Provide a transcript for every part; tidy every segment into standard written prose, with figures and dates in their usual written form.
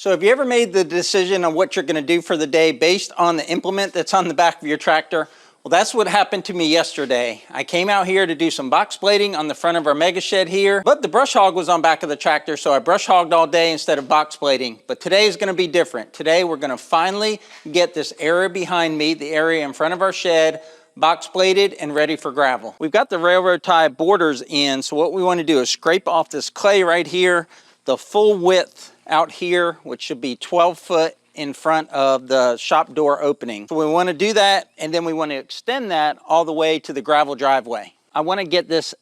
So have you ever made the decision on what you're going to do for the day based on the implement that's on the back of your tractor? Well, that's what happened to me yesterday. I came out here to do some box blading on the front of our mega shed here, but the brush hog was on back of the tractor, so I brush hogged all day instead of box blading. But today is going to be different. Today we're going to finally get this area behind me, the area in front of our shed, box bladed and ready for gravel. We've got the railroad tie borders in, so what we want to do is scrape off this clay right here, the full width out here, which should be 12 foot in front of the shop door opening. So we want to do that, and then we want to extend that all the way to the gravel driveway. I want to get this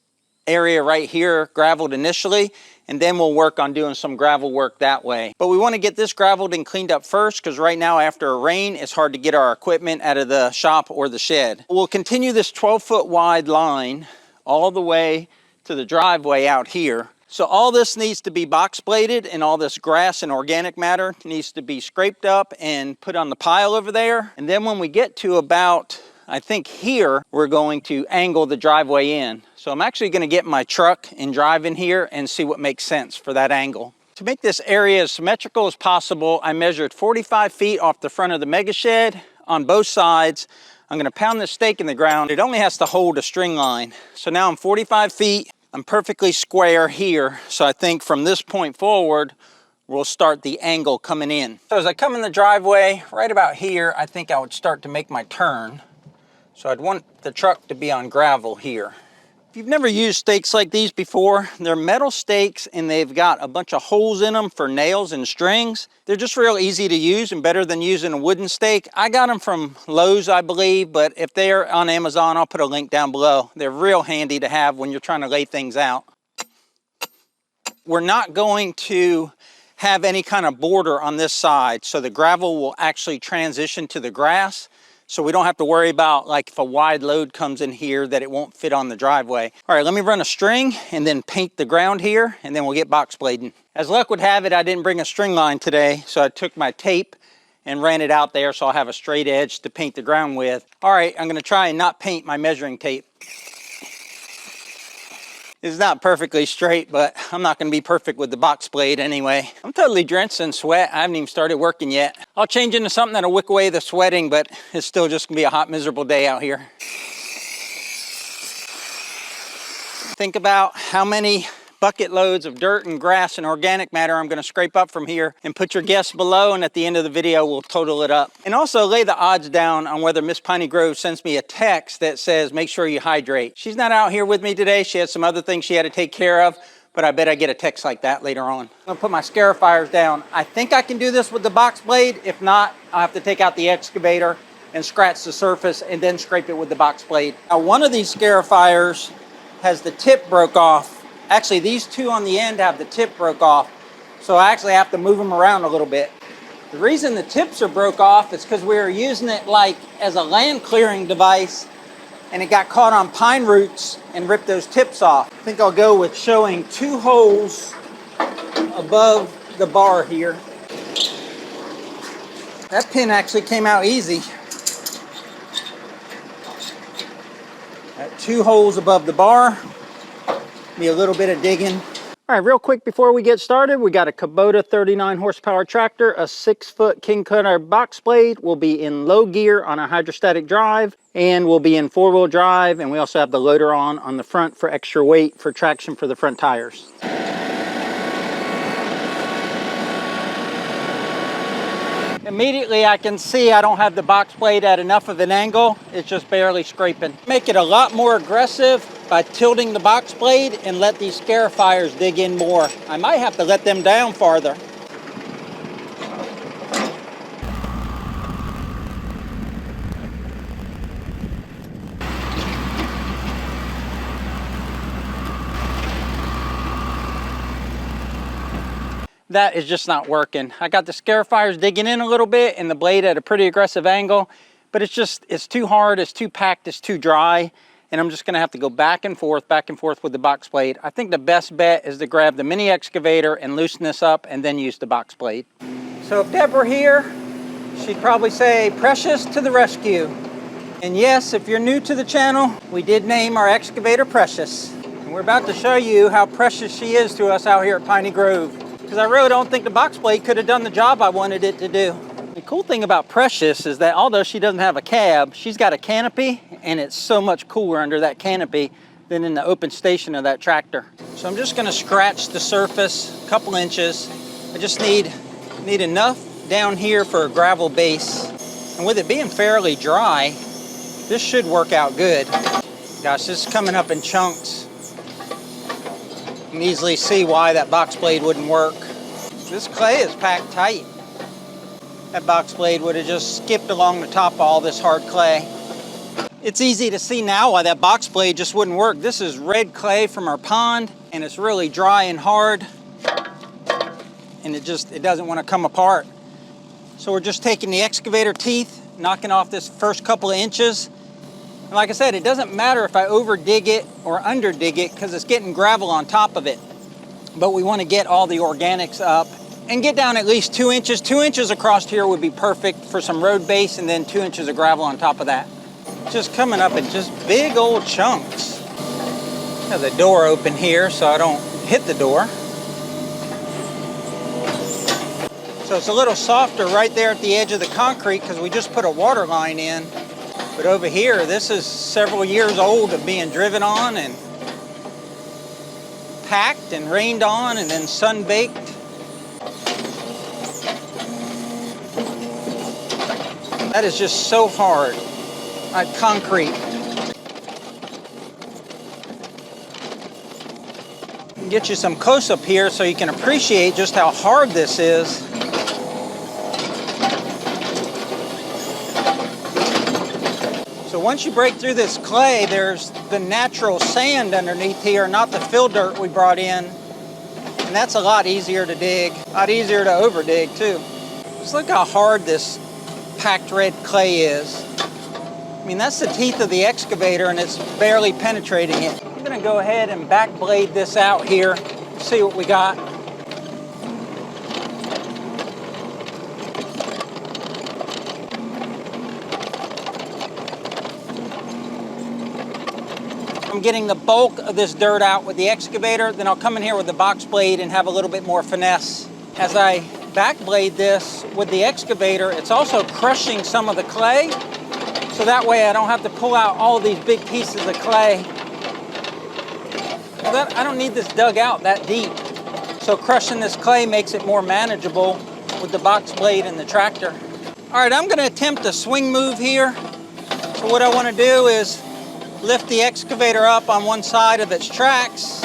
area right here graveled initially, and then we'll work on doing some gravel work that way. But we want to get this graveled and cleaned up first, because right now after a rain, it's hard to get our equipment out of the shop or the shed. We'll continue this 12-foot wide line all the way to the driveway out here. So all this needs to be box bladed, and all this grass and organic matter needs to be scraped up and put on the pile over there. And then when we get to about, I think here, we're going to angle the driveway in. So I'm actually going to get my truck and drive in here and see what makes sense for that angle. To make this area as symmetrical as possible, I measured 45 feet off the front of the mega shed on both sides. I'm going to pound this stake in the ground. It only has to hold a string line. So now I'm 45 feet. I'm perfectly square here, so I think from this point forward, we'll start the angle coming in. So as I come in the driveway, right about here, I think I would start to make my turn. So I'd want the truck to be on gravel here. If you've never used stakes like these before, they're metal stakes and they've got a bunch of holes in them for nails and strings. They're just real easy to use and better than using a wooden stake. I got them from Lowe's, I believe, but if they're on Amazon, I'll put a link down below. They're real handy to have when you're trying to lay things out. We're not going to have any kind of border on this side, so the gravel will actually transition to the grass. So we don't have to worry about, like, if a wide load comes in here, that it won't fit on the driveway. All right, let me run a string and then paint the ground here, and then we'll get box blading. As luck would have it, I didn't bring a string line today, so I took my tape and ran it out there so I'll have a straight edge to paint the ground with. All right, I'm gonna try and not paint my measuring tape. It's not perfectly straight, but I'm not gonna be perfect with the box blade anyway. I'm totally drenched in sweat. I haven't even started working yet. I'll change into something that'll wick away the sweating, but it's still just gonna be a hot, miserable day out here. Think about how many bucket loads of dirt and grass and organic matter I'm gonna scrape up from here, and put your guess below, and at the end of the video, we'll total it up. And also lay the odds down on whether Miss Piney Grove sends me a text that says, make sure you hydrate. She's not out here with me today. She had some other things she had to take care of, but I bet I get a text like that later on. I'm gonna put my scarifiers down. I think I can do this with the box blade. If not, I'll have to take out the excavator and scratch the surface and then scrape it with the box blade. Now, one of these scarifiers has the tip broke off. Actually, these two on the end have the tip broke off, so I actually have to move them around a little bit. The reason the tips are broke off is because we were using it like as a land clearing device, and it got caught on pine roots and ripped those tips off. I think I'll go with showing 2 holes above the bar here. That pin actually came out easy. Got 2 holes above the bar. Be a little bit of digging. All right, real quick before we get started, we got a Kubota 39 horsepower tractor, a 6-foot king cutter box blade. Will be in low gear on a hydrostatic drive, and will be in 4-wheel drive, and we also have the loader on the front for extra weight for traction for the front tires. Immediately I can see I don't have the box blade at enough of an angle. It's just barely scraping. Make it a lot more aggressive by tilting the box blade and let these scarifiers dig in more. I might have to let them down farther. That is just not working. I got the scarifiers digging in a little bit and the blade at a pretty aggressive angle, but it's too hard, it's too packed, it's too dry, and I'm just gonna have to go back and forth with the box blade. I think the best bet is to grab the mini excavator and loosen this up and then use the box blade. So if Deb were here, she'd probably say, Precious to the rescue. And yes, if you're new to the channel, we did name our excavator Precious. And we're about to show you how precious she is to us out here at Piney Grove. because I really don't think the box blade could have done the job I wanted it to do. The cool thing about Precious is that although she doesn't have a cab, she's got a canopy, and it's so much cooler under that canopy than in the open station of that tractor. So I'm just gonna scratch the surface a couple inches. I just need enough down here for a gravel base. And with it being fairly dry, this should work out good. Gosh, this is coming up in chunks. You can easily see why that box blade wouldn't work. This clay is packed tight. That box blade would have just skipped along the top of all this hard clay. It's easy to see now why that box blade just wouldn't work. This is red clay from our pond, and it's really dry and hard, and it doesn't want to come apart. So we're just taking the excavator teeth, knocking off this first couple of inches. And like I said, it doesn't matter if I over dig it or under dig it because it's getting gravel on top of it. But we want to get all the organics up and get down at least 2 inches. 2 inches across here would be perfect for some road base, and then 2 inches of gravel on top of that. Just coming up in just big old chunks. I have the door open here so I don't hit the door. So it's a little softer right there at the edge of the concrete because we just put a water line in. But over here, this is several years old of being driven on and packed and rained on and then sun baked. That is just so hard, like concrete. Get you some close up here so you can appreciate just how hard this is. So once you break through this clay, there's the natural sand underneath here, not the fill dirt we brought in. And that's a lot easier to dig, a lot easier to over dig too. Just look how hard this packed red clay is. I mean, that's the teeth of the excavator and it's barely penetrating it. I'm gonna go ahead and back blade this out here, see what we got. I'm getting the bulk of this dirt out with the excavator, then I'll come in here with the box blade and have a little bit more finesse. As I back blade this with the excavator, it's also crushing some of the clay, so that way I don't have to pull out all these big pieces of clay. I don't need this dug out that deep, so crushing this clay makes it more manageable with the box blade and the tractor. All right, I'm gonna attempt a swing move here. So what I wanna do is lift the excavator up on one side of its tracks,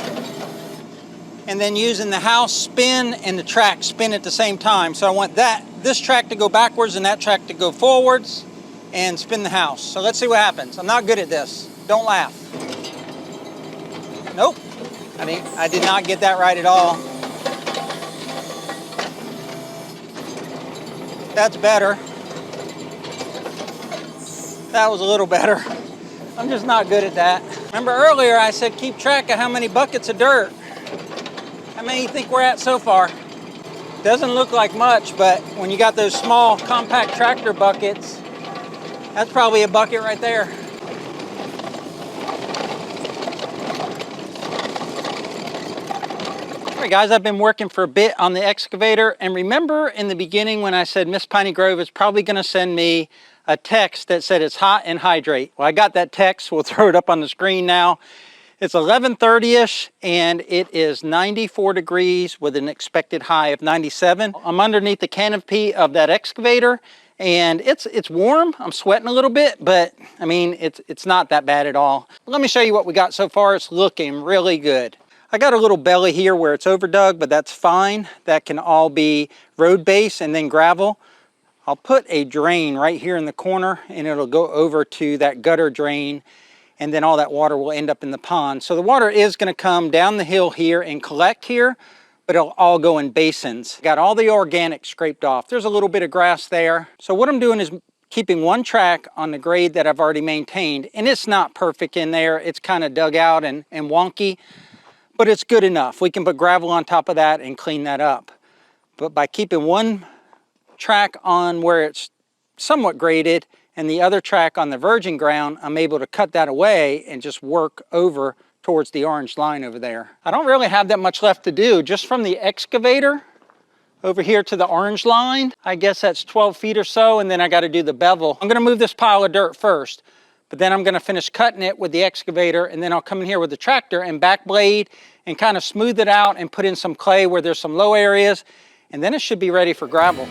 and then using the house spin and the track spin at the same time. So I want this track to go backwards and that track to go forwards and spin the house. So let's see what happens. I'm not good at this. Don't laugh. Nope, I did not get that right at all. That's better. That was a little better. I'm just not good at that. Remember earlier I said keep track of how many buckets of dirt. How many do you think we're at so far? Doesn't look like much, but when you got those small compact tractor buckets, that's probably a bucket right there. All right guys, I've been working for a bit on the excavator, and remember in the beginning when I said Miss Piney Grove is probably gonna send me a text that said it's hot and hydrate. Well, I got that text. We'll throw it up on the screen now. It's 11:30ish and it is 94 degrees with an expected high of 97. I'm underneath the canopy of that excavator and it's warm. I'm sweating a little bit, but I mean, it's not that bad at all. Let me show you what we got so far. It's looking really good. I got a little belly here where it's overdug, but that's fine. That can all be road base and then gravel. I'll put a drain right here in the corner and it'll go over to that gutter drain, and then all that water will end up in the pond. So the water is going to come down the hill here and collect here, but it'll all go in basins. Got all the organic scraped off. There's a little bit of grass there. So what I'm doing is keeping one track on the grade that I've already maintained, and it's not perfect in there. It's kind of dug out and wonky, but it's good enough. We can put gravel on top of that and clean that up. But by keeping one track on where it's somewhat graded and the other track on the virgin ground, I'm able to cut that away and just work over towards the orange line over there. I don't really have that much left to do. Just from the excavator, over here to the orange line. I guess that's 12 feet or so, and then I got to do the bevel. I'm going to move this pile of dirt first, but then I'm going to finish cutting it with the excavator, and then I'll come in here with the tractor and back blade and kind of smooth it out and put in some clay where there's some low areas, and then it should be ready for gravel.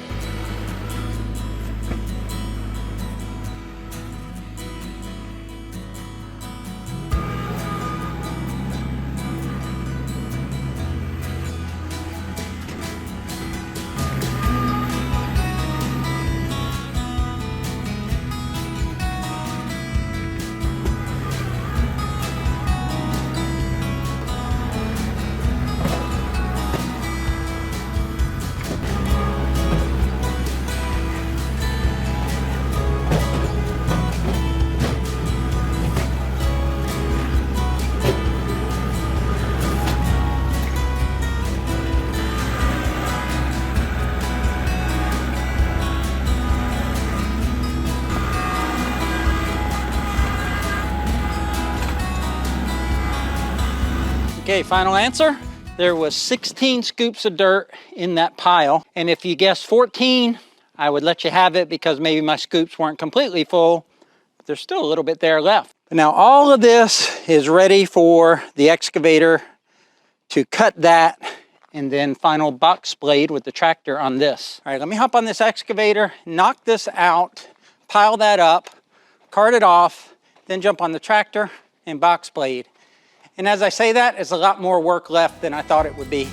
Okay, final answer. There was 16 scoops of dirt in that pile. And if you guessed 14, I would let you have it because maybe my scoops weren't completely full, but there's still a little bit there left. But now all of this is ready for the excavator to cut that and then final box blade with the tractor on this. All right, let me hop on this excavator, knock this out, pile that up, cart it off, then jump on the tractor and box blade. And as I say that, it's a lot more work left than I thought it would be.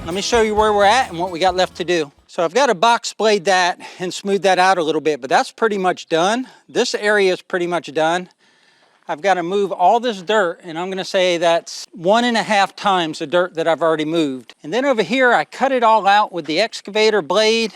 Let me show you where we're at and what we got left to do. So I've got to box blade that and smooth that out a little bit, but that's pretty much done. This area is pretty much done. I've got to move all this dirt, and I'm going to say that's 1.5 times the dirt that I've already moved. And then over here, I cut it all out with the excavator blade,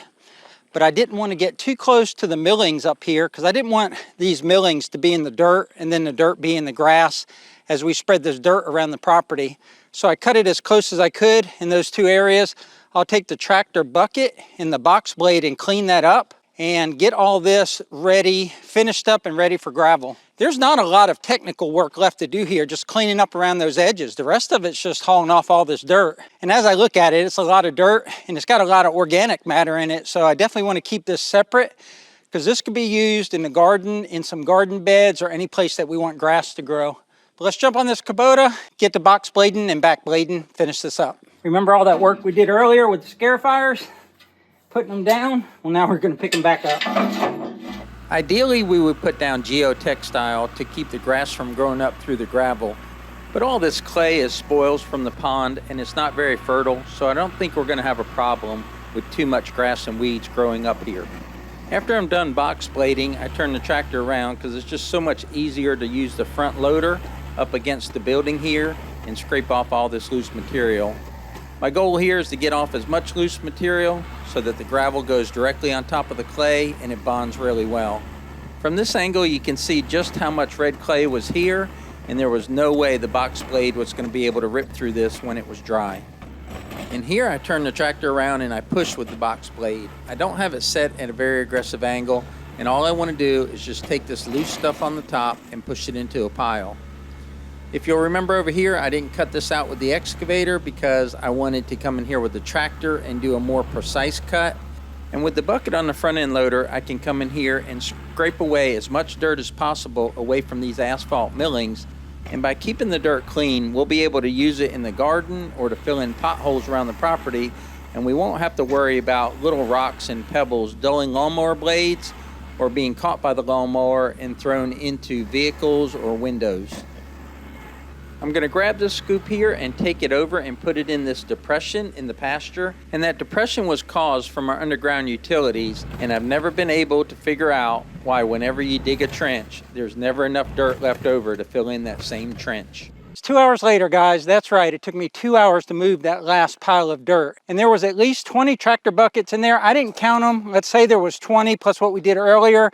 but I didn't want to get too close to the millings up here because I didn't want these millings to be in the dirt and then the dirt be in the grass as we spread this dirt around the property. So I cut it as close as I could in those two areas. I'll take the tractor bucket and the box blade and clean that up and get all this ready, finished up and ready for gravel. There's not a lot of technical work left to do here, just cleaning up around those edges. The rest of it's just hauling off all this dirt. And as I look at it, it's a lot of dirt and it's got a lot of organic matter in it. So I definitely want to keep this separate because this could be used in the garden, in some garden beds or any place that we want grass to grow. But let's jump on this Kubota, get the box blading and back blading, finish this up. Remember all that work we did earlier with the scarifiers? Putting them down? Well, now we're going to pick them back up. Ideally, we would put down geotextile to keep the grass from growing up through the gravel. But all this clay is spoils from the pond and it's not very fertile, so I don't think we're going to have a problem with too much grass and weeds growing up here. After I'm done box blading, I turn the tractor around because it's just so much easier to use the front loader up against the building here and scrape off all this loose material. My goal here is to get off as much loose material so that the gravel goes directly on top of the clay and it bonds really well. From this angle you can see just how much red clay was here, and there was no way the box blade was going to be able to rip through this when it was dry. And here I turn the tractor around and I push with the box blade. I don't have it set at a very aggressive angle, and all I want to do is just take this loose stuff on the top and push it into a pile. If you'll remember over here, I didn't cut this out with the excavator because I wanted to come in here with the tractor and do a more precise cut. And with the bucket on the front end loader, I can come in here and scrape away as much dirt as possible away from these asphalt millings. And by keeping the dirt clean, we'll be able to use it in the garden or to fill in potholes around the property, and we won't have to worry about little rocks and pebbles dulling lawnmower blades or being caught by the lawnmower and thrown into vehicles or windows. I'm going to grab this scoop here and take it over and put it in this depression in the pasture. And that depression was caused from our underground utilities, and I've never been able to figure out why whenever you dig a trench, there's never enough dirt left over to fill in that same trench. It's 2 hours later, guys. That's right. It took me 2 hours to move that last pile of dirt. And there was at least 20 tractor buckets in there. I didn't count them. Let's say there was 20 plus what we did earlier,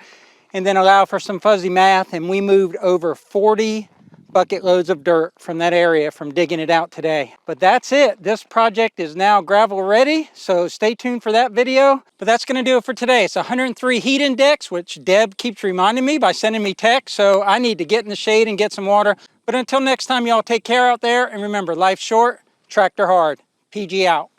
and then allow for some fuzzy math. And we moved over 40 bucket loads of dirt from that area from digging it out today. But that's it. This project is now gravel ready, so stay tuned for that video. But that's going to do it for today. It's 103 heat index, which Deb keeps reminding me by sending me text, so I need to get in the shade and get some water. But until next time, y'all take care out there, and remember, life's short, tractor hard. PG out.